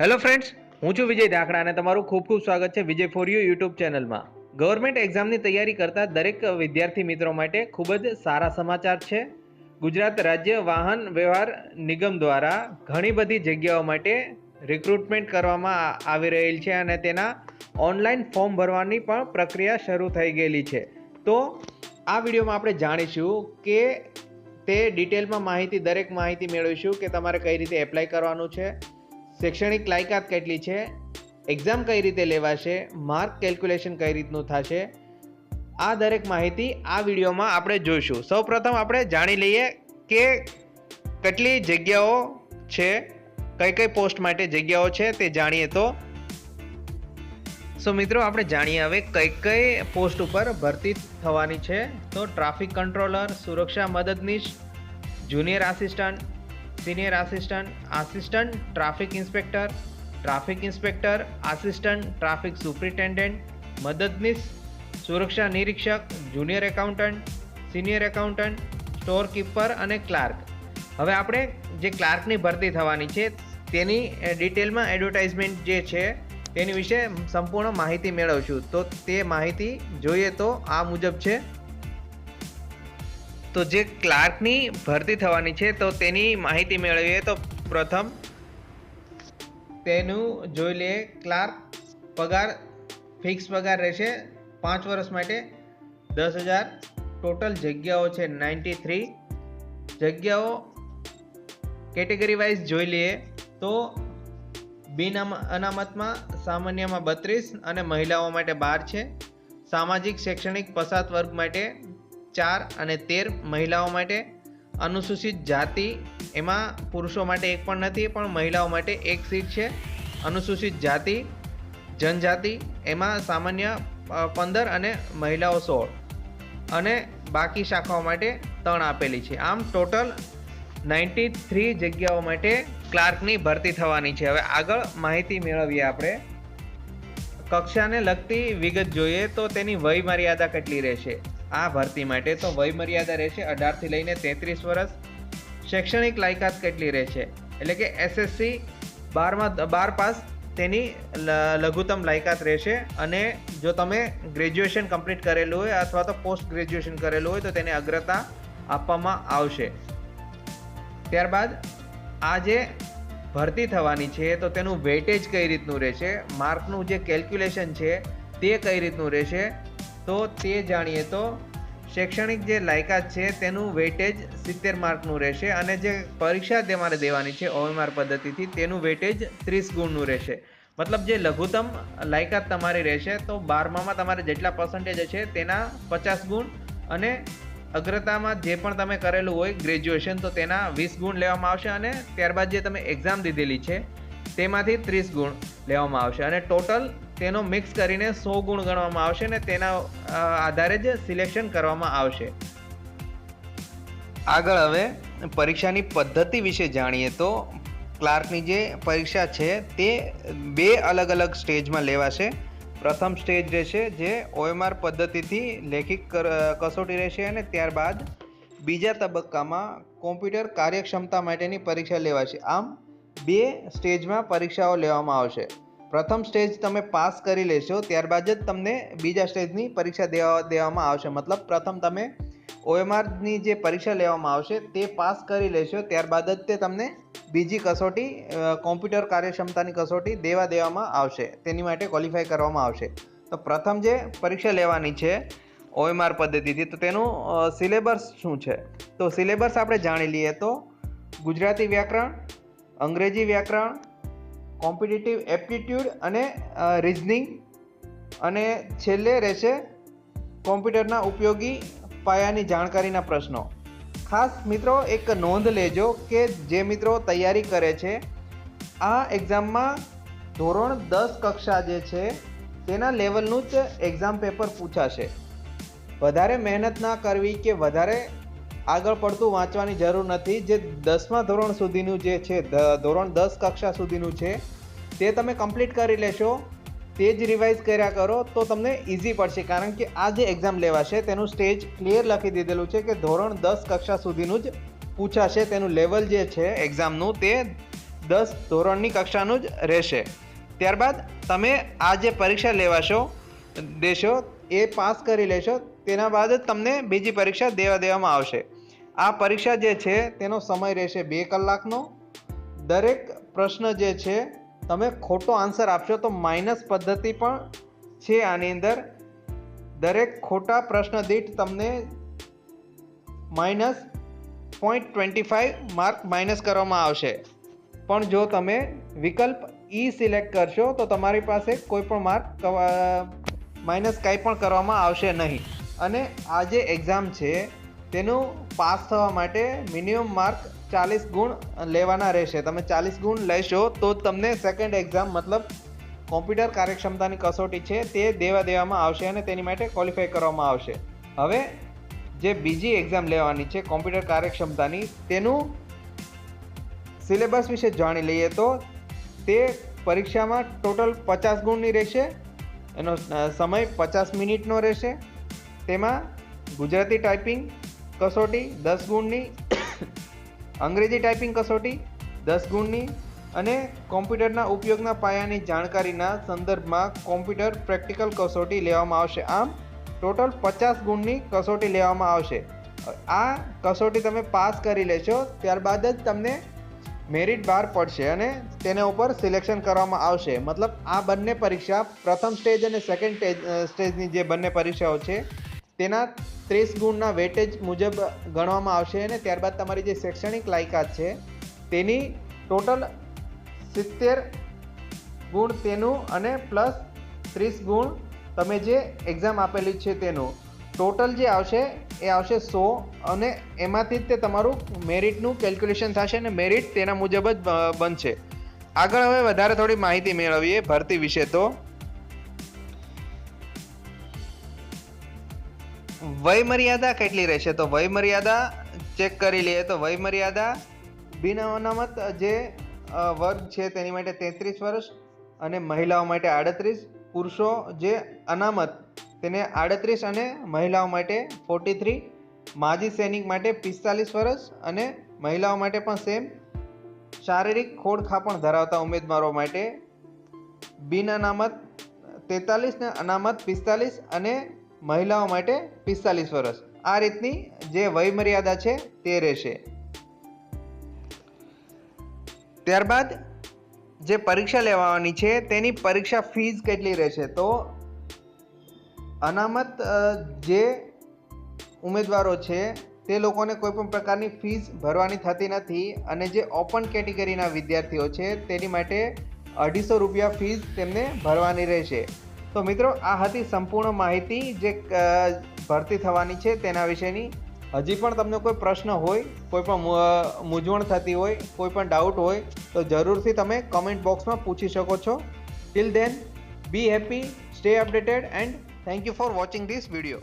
Hello friends, હું છું વિજય ધાકડા અને તમારું ખૂબ ખૂબ સ્વાગત છે વિજય ફોર યુ યુટ્યુબ ચેનલમાં. ગવર્મેન્ટ એક્ઝામની તૈયારી કરતા દરેક વિદ્યાર્થી મિત્રો માટે ખૂબ જ સારા સમાચાર છે. ગુજરાત રાજ્ય વાહન વ્યવહાર નિગમ દ્વારા ઘણી બધી જગ્યાઓ માટે રિક્રુટમેન્ટ કરવામાં આવી રહેલ છે અને તેના ઓનલાઈન ફોર્મ ભરવાની પણ પ્રક્રિયા શરૂ થઈ ગયેલી છે. તો આ વિડીયોમાં આપણે જાણીશું કે તે ડિટેલમાં દરેક માહિતી મેળવીશું કે તમારે કઈ રીતે એપ્લાય કરવાનું છે, શૈક્ષણિક લાયકાત કેટલી છે, એક્ઝામ કઈ રીતે લેવાશે, માર્ક કેલ્ક્યુલેશન કઈ રીતનું થશે, આ દરેક માહિતી આ વિડીયોમાં આપણે જોઈશું. સૌપ્રથમ આપણે જાણી લઈએ કે કેટલી જગ્યાઓ છે, કઈ કઈ પોસ્ટ માટે જગ્યાઓ છે તે જાણીએ. તો મિત્રો આપણે જાણીએ હવે કઈ પોસ્ટ ઉપર ભરતી થવાની છે. તો ટ્રાફિક કંટ્રોલર, સુરક્ષા મદદનીશ, junior assistant, senior assistant, assistant traffic inspector, assistant traffic superintendent, મદદનીશ, સુરક્ષા નિરીક્ષક, junior accountant, senior accountant, store keeper અને ક્લાર્ક. હવે આપણે જે ક્લાર્કની ભરતી થવાની છે તેની ડિટેલમાં એડવર્ટાઇઝમેન્ટ જે છે તેની વિશે સંપૂર્ણ માહિતી મેળવશું. તો તે માહિતી જોઈએ તો આ મુજબ છે. તો જે ક્લાર્કની ભરતી થવાની છે તો તેની માહિતી મેળવીએ તો પ્રથમ તેનું જોઈ લઈએ. ક્લાર્ક પગાર ફિક્સ પગાર રહેશે 5 વર્ષ માટે 10,000. ટોટલ જગ્યાઓ છે 93 જગ્યાઓ. કેટેગરી વાઇઝ જોઈ લઈએ તો બિન અનામતમાં સામાન્યમાં 32 અને મહિલાઓ માટે 12 છે. સામાજિક શૈક્ષણિક પછાત વર્ગ માટે 4 અને 13 મહિલાઓ માટે. અનુસૂચિત જાતિ એમાં પુરુષો માટે એક પણ નથી, પણ મહિલાઓ માટે એક સીટ છે. અનુસૂચિત જાતિ જનજાતિ એમાં સામાન્ય 15 અને મહિલાઓ 16 અને બાકી શાખાઓ માટે 3 આપેલી છે. આમ ટોટલ 93 જગ્યાઓ માટે ક્લાર્કની ભરતી થવાની છે. હવે આગળ માહિતી મેળવીએ આપણે. કક્ષાને લગતી વિગત જોઈએ તો તેની વય મર્યાદા કેટલી રહેશે આ ભરતી માટે. તો વય મર્યાદા રહેશે 18 થી લઈને 33 વર્ષ. શૈક્ષણિક લાયકાત કેટલી રહેશે, એટલે કે એસએસસી 12 પાસ તેની લઘુત્તમ લાયકાત રહેશે. અને જો તમે ગ્રેજ્યુએશન કમ્પ્લીટ કરેલું હોય અથવા તો પોસ્ટ ગ્રેજ્યુએશન કરેલું હોય તો તેને અગ્રતા આપવામાં આવશે. ત્યારબાદ આ જે ભરતી થવાની છે તો તેનું વેટેજ કઈ રીતનું રહેશે, માર્કનું જે કેલ્ક્યુલેશન છે તે કઈ રીતનું રહેશે તો તે જાણીએ. તો શૈક્ષણિક જે લાયકાત છે તેનું વેટેજ 70 માર્કનું રહેશે અને જે પરીક્ષા તમારે દેવાની છે OMR પદ્ધતિથી તેનું વેટેજ 30 ગુણનું રહેશે. મતલબ જે લઘુત્તમ લાયકાત તમારી રહેશે તો 12માં તમારે જેટલા પર્સન્ટેજ છે તેના 50 ગુણ અને અગ્રતામાં જે પણ તમે કરેલું હોય ગ્રેજ્યુએશન તો તેના 20 ગુણ લેવામાં આવશે અને ત્યારબાદ જે તમે એક્ઝામ દીધેલી છે તેમાંથી 30 ગુણ લેવામાં આવશે અને ટોટલ તેનો મિક્સ કરીને 100 ગુણ ગણવામાં આવશે અને તેના આધારે જ સિલેક્શન કરવામાં આવશે. આગળ હવે પરીક્ષાની પદ્ધતિ વિશે જાણીએ તો ક્લાર્કની જે પરીક્ષા છે તે 2 અલગ અલગ સ્ટેજમાં લેવાશે. પ્રથમ સ્ટેજ રહેશે જે OMR પદ્ધતિથી લેખિત કસોટી રહેશે અને ત્યારબાદ બીજા તબક્કામાં કોમ્પ્યુટર કાર્યક્ષમતા માટેની પરીક્ષા લેવાશે. આમ 2 સ્ટેજમાં પરીક્ષાઓ લેવામાં આવશે. પ્રથમ સ્ટેજ તમે પાસ કરી લેશો ત્યારબાદ જ તમને બીજા સ્ટેજની પરીક્ષા દેવામાં આવશે. મતલબ પ્રથમ તમે OMRની જે પરીક્ષા લેવામાં આવશે તે પાસ કરી લેશો ત્યારબાદ જ તે તમને બીજી કસોટી કોમ્પ્યુટર કાર્યક્ષમતાની કસોટી દેવામાં આવશે, તેની માટે ક્વોલિફાય કરવામાં આવશે. તો પ્રથમ જે પરીક્ષા લેવાની છે OMR પદ્ધતિથી તો તેનું સિલેબસ શું છે તો સિલેબસ આપણે જાણી લઈએ. તો ગુજરાતી વ્યાકરણ, અંગ્રેજી વ્યાકરણ, કોમ્પિટિટિવ એપ્ટિટ્યૂડ અને રિઝનિંગ અને છેલ્લે રહેશે કોમ્પ્યુટરના ઉપયોગી પાયાની જાણકારીના પ્રશ્નો. ખાસ મિત્રો એક નોંધ લેજો કે જે મિત્રો તૈયારી કરે છે આ એક્ઝામમાં ધોરણ 10 કક્ષા જે છે તેના લેવલનું જ એક્ઝામ પેપર પૂછાશે. વધારે મહેનત ના કરવી કે વધારે આગળ પડતું વાંચવાની જરૂર નથી. જે 10મા ધોરણ સુધીનું જે છે ધોરણ 10 કક્ષા સુધીનું છે તે તમે કમ્પ્લીટ કરી લેશો, તે જ રિવાઇઝ કર્યા કરો તો તમને ઇઝી પડશે. કારણ કે આ જે એક્ઝામ લેવાશે તેનું સ્ટેજ ક્લિયર લખી દીધેલું છે કે ધોરણ 10 કક્ષા સુધીનું જ પૂછાશે. તેનું લેવલ જે છે એક્ઝામનું તે 10 ધોરણની કક્ષાનું જ રહેશે. ત્યારબાદ તમે આ જે પરીક્ષા દેશો એ પાસ કરી લેશો, તેના બાદ જ તમને બીજી પરીક્ષા દેવામાં આવશે. આ પરીક્ષા જે છે તેનો સમય રહેશે 2 કલાકનો. દરેક પ્રશ્ન જે છે તમે ખોટો આન્સર આપશો તો માઇનસ પદ્ધતિ પણ છે આની અંદર. દરેક ખોટા પ્રશ્ન દીઠ તમને -0.25 માર્ક માઇનસ કરવામાં આવશે. પણ જો તમે વિકલ્પ ઈ સિલેક્ટ કરશો તો તમારી પાસે કોઈ પણ માર્ક માઇનસ કંઈ પણ કરવામાં આવશે નહીં. અને આ જે એક્ઝામ છે તેનું પાસ થવા માટે મિનિમમ માર્ક 40 ગુણ લેવાના રહેશે. તમે 40 ગુણ લેશો તો તમને સેકન્ડ એક્ઝામ મતલબ કોમ્પ્યુટર કાર્યક્ષમતાની કસોટી છે તે દેવામાં આવશે અને તેની માટે ક્વોલિફાય કરવામાં આવશે. હવે જે બીજી એક્ઝામ લેવાની છે કોમ્પ્યુટર કાર્યક્ષમતાની, તેનું સિલેબસ વિશે જાણી લઈએ તો તે પરીક્ષામાં ટોટલ 50 ગુણની રહેશે. એનો સમય 50 મિનિટનો રહેશે. તેમાં ગુજરાતી ટાઈપિંગ કસોટી 10 ગુણની, અંગ્રેજી ટાઈપિંગ કસોટી 10 ગુણની અને કોમ્પ્યુટરના ઉપયોગના પાયાની જાણકારીના સંદર્ભમાં કોમ્પ્યુટર પ્રેક્ટિકલ કસોટી લેવામાં આવશે. આમ ટોટલ 50 ગુણની કસોટી લેવામાં આવશે. આ કસોટી તમે પાસ કરી લેશો ત્યારબાદ જ તમને મેરિટ બહાર પડશે અને તેના ઉપર સિલેક્શન કરવામાં આવશે. મતલબ આ બંને પરીક્ષા, પ્રથમ સ્ટેજ અને સેકન્ડ સ્ટેજની જે બંને પરીક્ષાઓ છે તેના 30 ગુણના વેટેજ મુજબ ગણવામાં આવશે અને ત્યારબાદ તમારી જે શૈક્ષણિક લાયકાત છે તેની ટોટલ 70 ગુણ તેનું અને પ્લસ 30 ગુણ તમે જે એક્ઝામ આપેલી છે તેનું ટોટલ જે આવશે એ આવશે 100 અને એમાંથી જ તે તમારું મેરિટનું કેલ્ક્યુલેશન થશે અને મેરિટ તેના મુજબ જ બનશે. આગળ હવે વધારે થોડી માહિતી મેળવીએ ભરતી વિશે. તો વય મર્યાદા કેટલી રહેશે? તો વય મર્યાદા ચેક કરી લઈએ તો વય મર્યાદા બિન અનામત જે વર્ગ છે તેની માટે 33 વર્ષ અને મહિલાઓ માટે 38, પુરુષો જે અનામત તેને 38 અને મહિલાઓ માટે 43, માજી સૈનિક માટે 45 વર્ષ અને મહિલાઓ માટે પણ સેમ, શારીરિક ખોડખાપણ ધરાવતા ઉમેદવારો માટે બિન અનામત 43 ને અનામત 45 અને મહિલાઓ માટે 45 વર્ષ. આ રીતની જે વય મર્યાદા છે તે રહેશે. ત્યારબાદ જે પરીક્ષા લેવાની છે તેની પરીક્ષા ફીસ કેટલી રહેશે? તો અનામત જે ઉમેદવારો છે તે લોકોને કોઈ પણ પ્રકારની ફીસ ભરવાની થતી નથી અને જે ઓપન કેટેગરીના વિદ્યાર્થીઓ છે તેની માટે 250 રૂપિયા ફીસ તેમને ભરવાની રહેશે. તો મિત્રો, આ હતી સંપૂર્ણ માહિતી જે ભરતી થવાની છે તેના વિશેની. હજી પણ તમને કોઈ પ્રશ્ન હોય, કોઈ પણ મૂંઝવણ થતી હોય, કોઈ પણ ડાઉટ હોય તો જરૂરથી તમે કમેન્ટ બોક્સમાં પૂછી શકો છો. Till then, B happy, stay updated and thank you for watching this video.